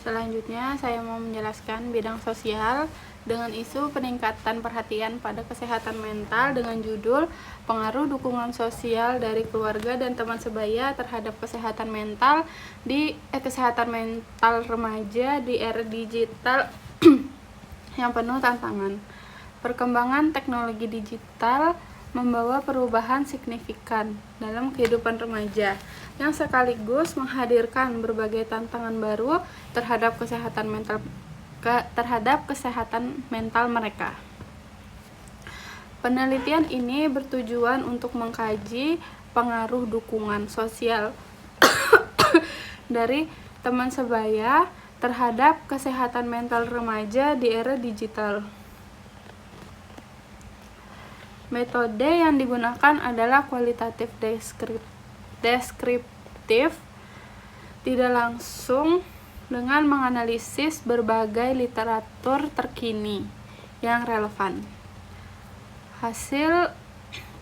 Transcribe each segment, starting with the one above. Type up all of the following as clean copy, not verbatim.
Selanjutnya, saya mau menjelaskan bidang sosial dengan isu peningkatan perhatian pada kesehatan mental dengan judul pengaruh dukungan sosial dari keluarga dan teman sebaya terhadap kesehatan mental remaja di era digital yang penuh tantangan. Perkembangan teknologi digital membawa perubahan signifikan dalam kehidupan remaja yang sekaligus menghadirkan berbagai tantangan baru terhadap kesehatan mental mereka. Penelitian ini bertujuan untuk mengkaji pengaruh dukungan sosial dari teman sebaya terhadap kesehatan mental remaja di era digital. Metode yang digunakan adalah kualitatif deskriptif, tidak langsung, dengan menganalisis berbagai literatur terkini yang relevan. Hasil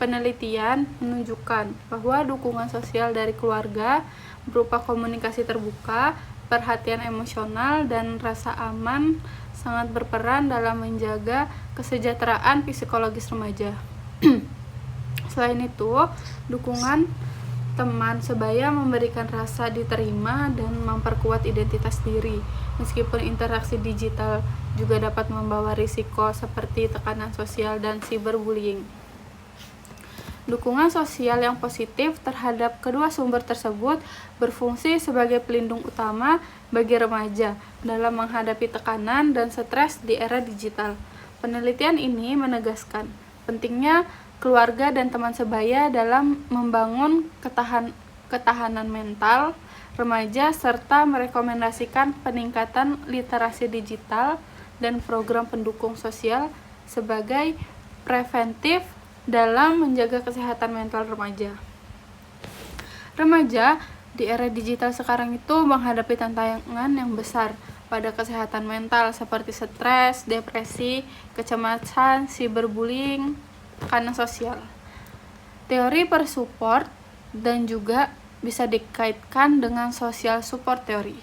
penelitian menunjukkan bahwa dukungan sosial dari keluarga berupa komunikasi terbuka, perhatian emosional, dan rasa aman sangat berperan dalam menjaga kesejahteraan psikologis remaja. Selain itu, dukungan teman sebaya memberikan rasa diterima dan memperkuat identitas diri. Meskipun interaksi digital juga dapat membawa risiko seperti tekanan sosial dan cyberbullying. Dukungan sosial yang positif terhadap kedua sumber tersebut berfungsi sebagai pelindung utama bagi remaja dalam menghadapi tekanan dan stres di era digital. Penelitian ini menegaskan pentingnya keluarga dan teman sebaya dalam membangun ketahanan mental remaja serta merekomendasikan peningkatan literasi digital dan program pendukung sosial sebagai preventif dalam menjaga kesehatan mental remaja. Remaja di era digital sekarang itu menghadapi tantangan yang besar pada kesehatan mental seperti stres, depresi, kecemasan, cyberbullying, tekanan sosial. Teori persupport dan juga bisa dikaitkan dengan social support teori.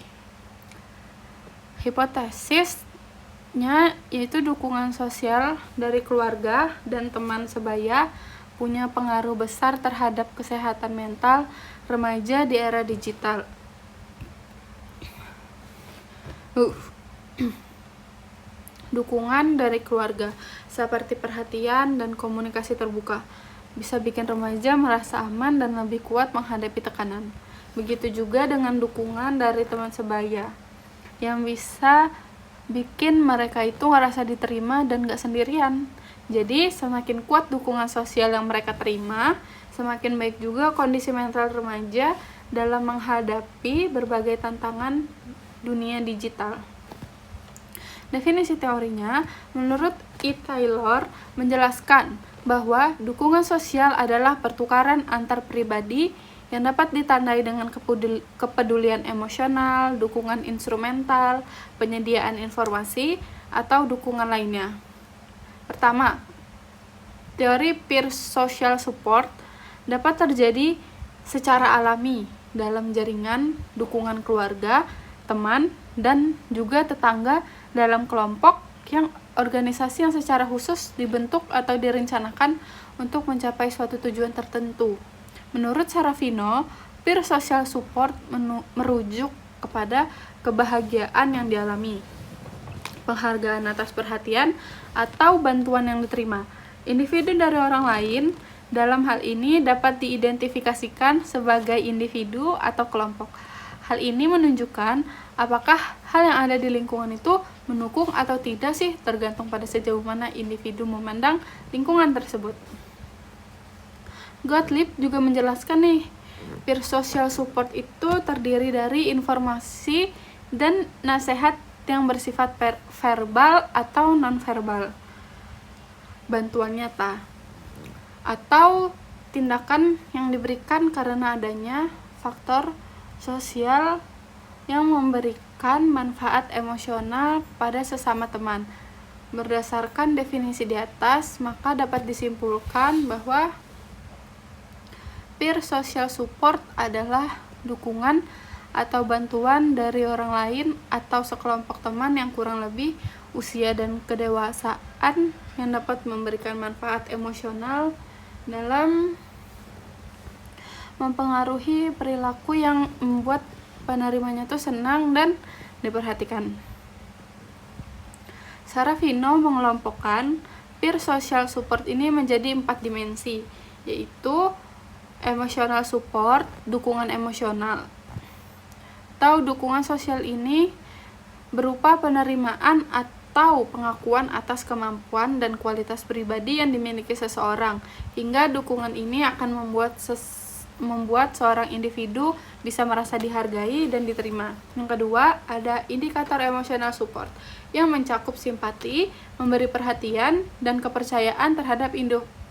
Hipotesisnya yaitu dukungan sosial dari keluarga dan teman sebaya punya pengaruh besar terhadap kesehatan mental remaja di era digital. Dukungan dari keluarga seperti perhatian dan komunikasi terbuka bisa bikin remaja merasa aman dan lebih kuat menghadapi tekanan. Begitu juga dengan dukungan dari teman sebaya yang bisa bikin mereka itu ngerasa diterima dan gak sendirian. Jadi semakin kuat dukungan sosial yang mereka terima, semakin baik juga kondisi mental remaja dalam menghadapi berbagai tantangan dunia digital. Definisi teorinya, menurut E. Taylor, menjelaskan bahwa dukungan sosial adalah pertukaran antar pribadi yang dapat ditandai dengan kepedulian emosional, dukungan instrumental, penyediaan informasi, atau dukungan lainnya. Pertama, teori peer social support dapat terjadi secara alami dalam jaringan dukungan keluarga, teman, dan juga tetangga dalam kelompok organisasi yang secara khusus dibentuk atau direncanakan untuk mencapai suatu tujuan tertentu. Menurut Sarafino, peer social support merujuk kepada kebahagiaan yang dialami, penghargaan atas perhatian atau bantuan yang diterima individu dari orang lain. Dalam hal ini dapat diidentifikasikan sebagai individu atau kelompok. Hal ini menunjukkan apakah hal yang ada di lingkungan itu mendukung atau tidak sih, tergantung pada sejauh mana individu memandang lingkungan tersebut. Gottlieb juga menjelaskan nih, peer social support itu terdiri dari informasi dan nasihat yang bersifat verbal atau non-verbal, bantuan nyata, atau tindakan yang diberikan karena adanya faktor sosial yang memberikan manfaat emosional pada sesama teman. Berdasarkan definisi di atas, maka dapat disimpulkan bahwa peer social support adalah dukungan atau bantuan dari orang lain atau sekelompok teman yang kurang lebih usia dan kedewasaan yang dapat memberikan manfaat emosional dalam mempengaruhi perilaku yang membuat penerimanya tuh senang dan diperhatikan. Sarafino mengelompokkan peer social support ini menjadi 4 dimensi, yaitu emotional support, dukungan emosional. Atau dukungan sosial ini berupa penerimaan atau pengakuan atas kemampuan dan kualitas pribadi yang dimiliki seseorang, hingga dukungan ini akan membuat seorang individu bisa merasa dihargai dan diterima. Yang kedua, ada indikator emotional support yang mencakup simpati, memberi perhatian, dan kepercayaan terhadap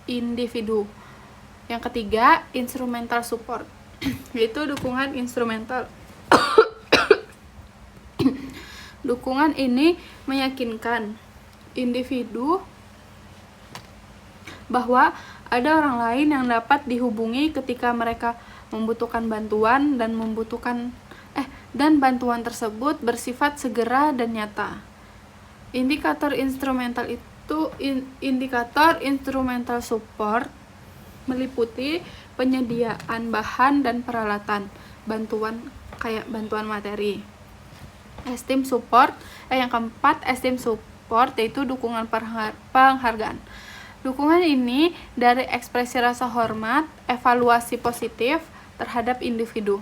individu. Yang ketiga, instrumental support, yaitu dukungan instrumental. Dukungan ini meyakinkan individu bahwa ada orang lain yang dapat dihubungi ketika mereka membutuhkan bantuan dan bantuan tersebut bersifat segera dan nyata. Indikator instrumental support meliputi penyediaan bahan dan peralatan, bantuan materi. Yang keempat, esteem support, yaitu dukungan penghargaan. Dukungan ini dari ekspresi rasa hormat, evaluasi positif terhadap individu.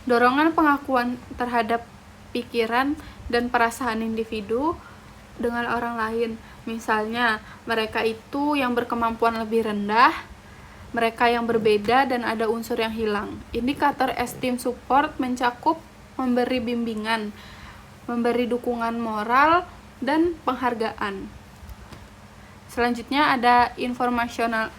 Dorongan pengakuan terhadap pikiran dan perasaan individu dengan orang lain. Misalnya, mereka itu yang berkemampuan lebih rendah, mereka yang berbeda dan ada unsur yang hilang. Indikator esteem support mencakup memberi bimbingan, memberi dukungan moral, dan penghargaan. Selanjutnya ada informational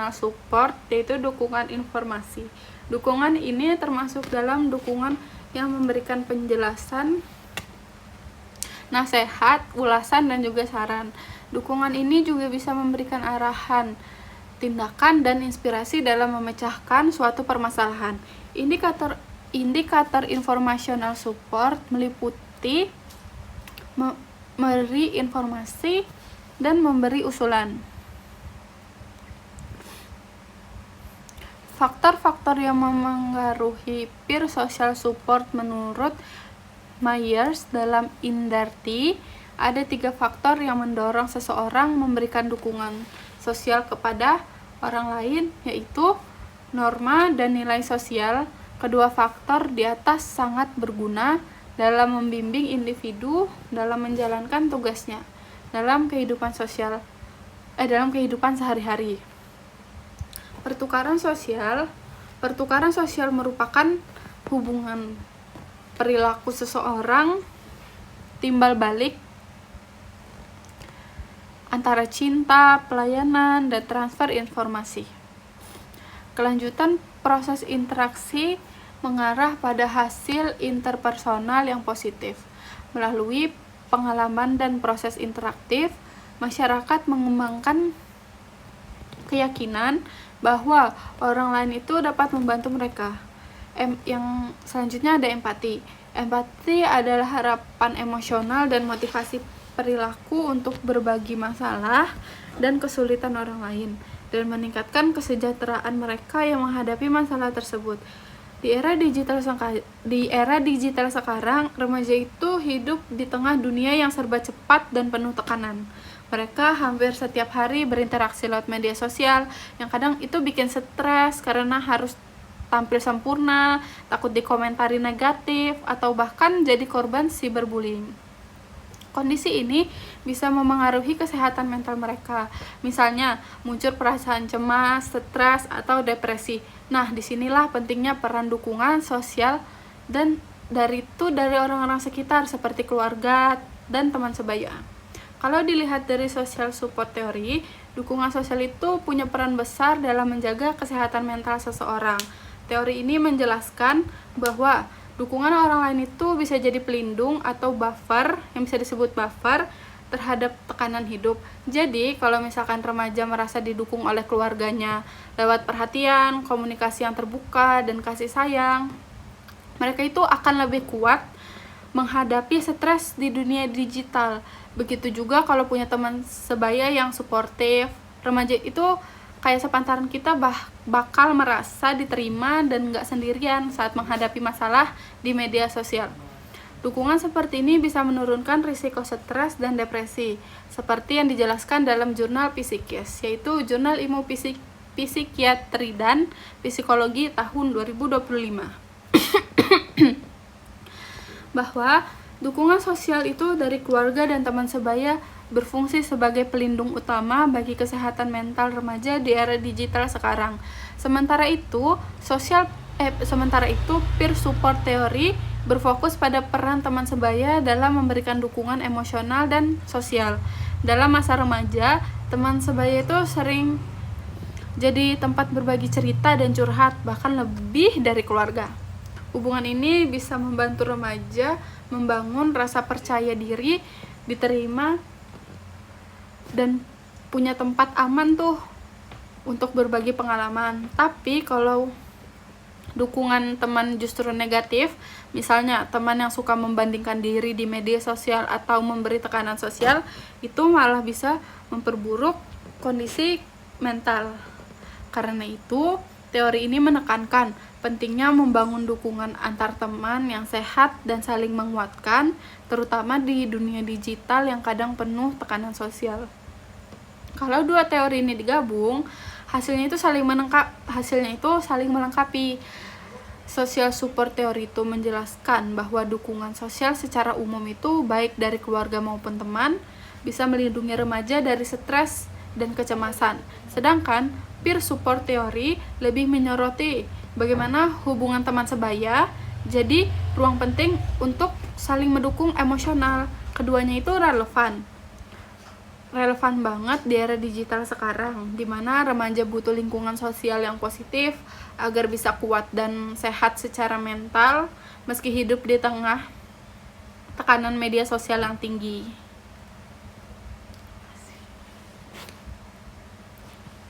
support, yaitu dukungan informasi. Dukungan ini termasuk dalam dukungan yang memberikan penjelasan, nasihat, ulasan, dan juga saran. Dukungan ini juga bisa memberikan arahan, tindakan, dan inspirasi dalam memecahkan suatu permasalahan. Indikator informational support meliputi memberi informasi dan memberi usulan. Faktor-faktor yang memengaruhi peer social support menurut Myers dalam Indarti, ada 3 faktor yang mendorong seseorang memberikan dukungan sosial kepada orang lain, yaitu norma dan nilai sosial. Kedua faktor di atas sangat berguna dalam membimbing individu dalam menjalankan tugasnya dalam kehidupan sehari-hari. Pertukaran sosial merupakan hubungan perilaku seseorang timbal balik antara cinta, pelayanan, dan transfer informasi. Kelanjutan proses interaksi mengarah pada hasil interpersonal yang positif. Melalui pengalaman dan proses interaktif, masyarakat mengembangkan keyakinan bahwa orang lain itu dapat membantu mereka. Yang selanjutnya ada empati. Empati adalah harapan emosional dan motivasi perilaku untuk berbagi masalah dan kesulitan orang lain, dan meningkatkan kesejahteraan mereka yang menghadapi masalah tersebut. Di era digital sekarang, remaja itu hidup di tengah dunia yang serba cepat dan penuh tekanan. Mereka hampir setiap hari berinteraksi lewat media sosial, yang kadang itu bikin stres karena harus tampil sempurna, takut dikomentari negatif, atau bahkan jadi korban cyberbullying. Kondisi ini bisa memengaruhi kesehatan mental mereka. Misalnya, muncul perasaan cemas, stres, atau depresi. Nah, disinilah pentingnya peran dukungan sosial dan dari orang-orang sekitar seperti keluarga dan teman sebaya. Kalau dilihat dari social support teori, dukungan sosial itu punya peran besar dalam menjaga kesehatan mental seseorang. Teori ini menjelaskan bahwa dukungan orang lain itu bisa jadi pelindung atau buffer, yang bisa disebut buffer, terhadap tekanan hidup. Jadi, kalau misalkan remaja merasa didukung oleh keluarganya lewat perhatian, komunikasi yang terbuka, dan kasih sayang, mereka itu akan lebih kuat menghadapi stres di dunia digital. Begitu juga kalau punya teman sebaya yang suportif, remaja itu kayak sepantaran kita bakal merasa diterima dan gak sendirian saat menghadapi masalah di media sosial. Dukungan seperti ini bisa menurunkan risiko stres dan depresi, seperti yang dijelaskan dalam jurnal Psikis, yaitu Jurnal Ilmu Psikiatri dan Psikologi tahun 2025. Bahwa dukungan sosial itu dari keluarga dan teman sebaya berfungsi sebagai pelindung utama bagi kesehatan mental remaja di era digital sekarang. Sementara itu, peer support theory berfokus pada peran teman sebaya dalam memberikan dukungan emosional dan sosial. Dalam masa remaja, teman sebaya itu sering jadi tempat berbagi cerita dan curhat, bahkan lebih dari keluarga. Hubungan ini bisa membantu remaja membangun rasa percaya diri, diterima, dan punya tempat aman tuh untuk berbagi pengalaman. Tapi kalau dukungan teman justru negatif, misalnya teman yang suka membandingkan diri di media sosial atau memberi tekanan sosial, itu malah bisa memperburuk kondisi mental. Karena itu, teori ini menekankan pentingnya membangun dukungan antar teman yang sehat dan saling menguatkan, terutama di dunia digital yang kadang penuh tekanan sosial. Kalau dua teori ini digabung, hasilnya itu saling melengkapi. Social support theory itu menjelaskan bahwa dukungan sosial secara umum itu baik dari keluarga maupun teman bisa melindungi remaja dari stres dan kecemasan. Sedangkan peer support theory lebih menyoroti bagaimana hubungan teman sebaya jadi ruang penting untuk saling mendukung emosional. Keduanya itu relevan banget di era digital sekarang, di mana remaja butuh lingkungan sosial yang positif agar bisa kuat dan sehat secara mental meski hidup di tengah tekanan media sosial yang tinggi.